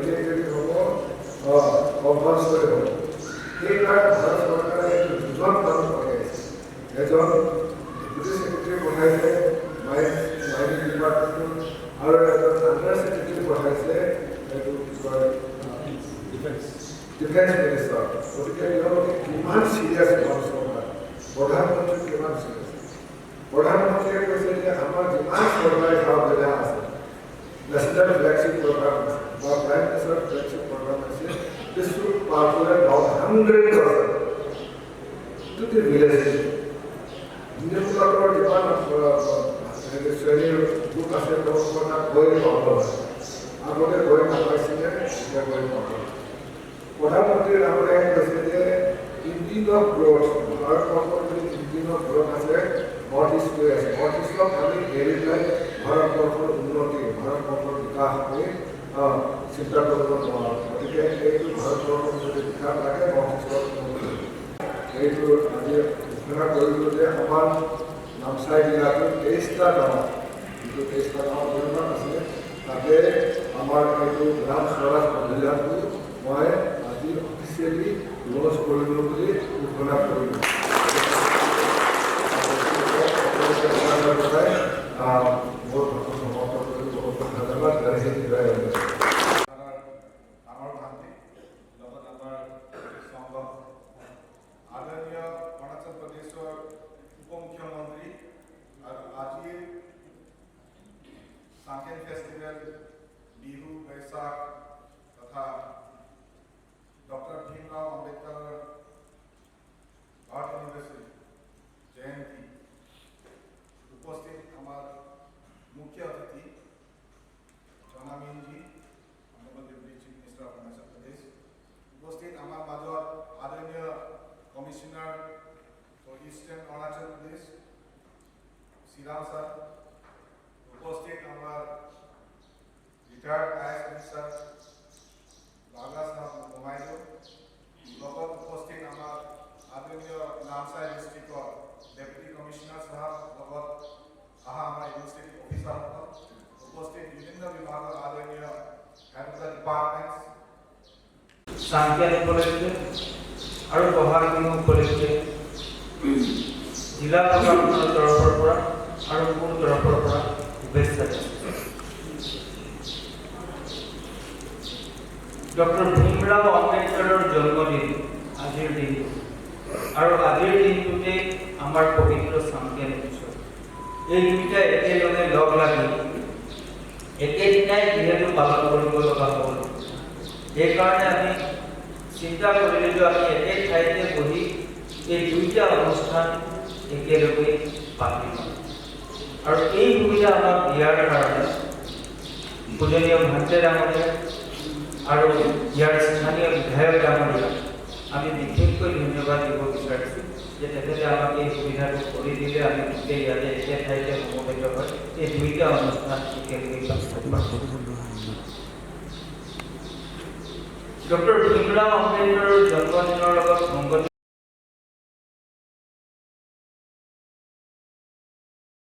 Dedicated হ'ব compulsory হ'ব সেইকাৰণে ভাৰত চৰকাৰে এইটো দুজন মানুহ পঠাইছে এজন ডেপুটি সেক্ৰেটাৰী পঠাইছে মাইনিং ডিপাৰ্টমেণ্ট আৰু এজন আণ্ডাৰ সেক্ৰেটাৰী পঠাইছে এইটো কি কয় ডিফেন্স মিনিষ্টাৰ গতিকে তেওঁলোকে কিমান চিৰিয়াছ ভাৰত চৰকাৰ প্ৰধানমন্ত্ৰী কিমান চিৰিয়াছ প্ৰধানমন্ত্ৰীয়ে কৈছে যে আমাৰ যিমান চৰকাৰী সা-সুবিধা আছে নেশ্যনেল ফ্লেগশ্বিপ প্ৰগ্ৰাম আছে বা প্ৰাইম মিনিষ্টাৰ ফ্লেগশ্বিপ প্ৰগ্ৰাম আছে this should populate about 100% to the villages. যিসকলৰ যিমান শ্ৰেণীৰ লোক আছে তেওঁলোকৰ তাত গৈ পাব আগতে গৈ নাপাইছিলে এতিয়া গৈ পাব প্ৰধানমন্ত্ৰী ডাঙৰীয়াই কৈছে যে ইঞ্জিন অফ গ্ৰথ ভাৰতবৰ্ষৰ যদি ইঞ্জিন অফ গ্ৰথ আছে নৰ্থ ইষ্টটোৱে আছে নৰ্থ ইষ্টক আমি এৰি পেলাই ভাৰতবৰ্ষৰ উন্নতি ভাৰতবৰ্ষৰ বিকাশ কৰি চিন্তা কৰিব নোৱাৰোঁ গতিকে এইটো ভাৰতবৰ্ষৰ যদি বিকাশ লাগে নৰ্থ ইষ্টৰ এইটো আজি ঘোষণা কৰিলোঁ যে আমাৰ নামচাই জিলাটোত 23টা গাঁও যিটো 23টা গাঁও পৰিমাণ আছে তাতে আমাৰ এইটো গ্ৰাম স্বৰাজ অভিযানটো মই আজি অফিচিয়েলি লঞ্চ কৰিলোঁ বুলি ঘোষণা কৰিলোঁ বহুত সমৰ্থন কৰি বহুত ধন্যবাদ আমাৰ ভান্তি লগত আমাৰ সংঘ আদৰণীয় অৰুণাচল প্ৰদেশৰ উপমুখ্যমন্ত্ৰী আৰু আজিৰ সাংকেন ফেষ্টিভেল বিহু বৈশাখ তথা ডক্টৰ ভীমৰাও আম্বেদকাৰৰ ভাৰত ইউনিভাৰ্চিটি জয়ন্তী উপস্থিত আমাৰ মুখ্য অতিথি জনামিনজি Deputy Chief Minister of Arunachal Pradesh, উপস্থিত আমাৰ মাজত আদৰণীয় commissioner for eastern Arunachal Pradesh Shriram sir উপস্থিত আমাৰ ৰিটায়াৰ্ড আইএছ অফিচাৰ বাগা সাহেব মোমাইদো লগত উপস্থিত আমাৰ আদৰণীয় নামচাই ডিষ্ট্ৰিক্টৰ ডেপুটি কমিশনাৰ সাহেব লগত অহা আমাৰ ইউনিভাৰ্চিটি অফিচাৰসকল উপস্থিত বিভিন্ন বিভাগৰ আদৰণীয় সাংকেন উপলক্ষে আৰু বহাগ বিহু উপলক্ষে জিলা প্ৰশাসনৰ তৰফৰ পৰা আৰু মোৰ তৰফৰ পৰা শুভেচ্ছা ডক্টৰ ভীমৰাও আম্বেদকাৰৰ জন্মদিন আজিৰ দিনটো আৰু আজিৰ দিনটোতে আমাৰ পবিত্ৰ সাংকেন উৎসৱ এই দুইটা একেলগে লগ লাগি একেদিনাই যিহেতু পালন কৰিব লগা হ'ল সেইকাৰণে আমি চিন্তা কৰিলোঁ যে আমি একে ঠাইতে বহি এই দুইটা অনুষ্ঠান একেলগে পাতিম আৰু এই সুবিধা আমাক দিয়াৰ কাৰণে পূজনীয় ভান্তে ডাঙৰীয়া আৰু ইয়াৰ স্থানীয় বিধায়ক ডাঙৰীয়া আমি বিশেষকৈ ধন্যবাদ দিব বিচাৰিছোঁ যে তেখেতে আমাক এই সুবিধাটো কৰি দিলে আমি গোটেই ইয়াতে একে ঠাইতে সমবেত হয় এই দুইটা অনুষ্ঠান একেলগে ডক্টৰ ভীমৰাও আম্বেদকাৰৰ জন্মদিনৰ লগত সংগতি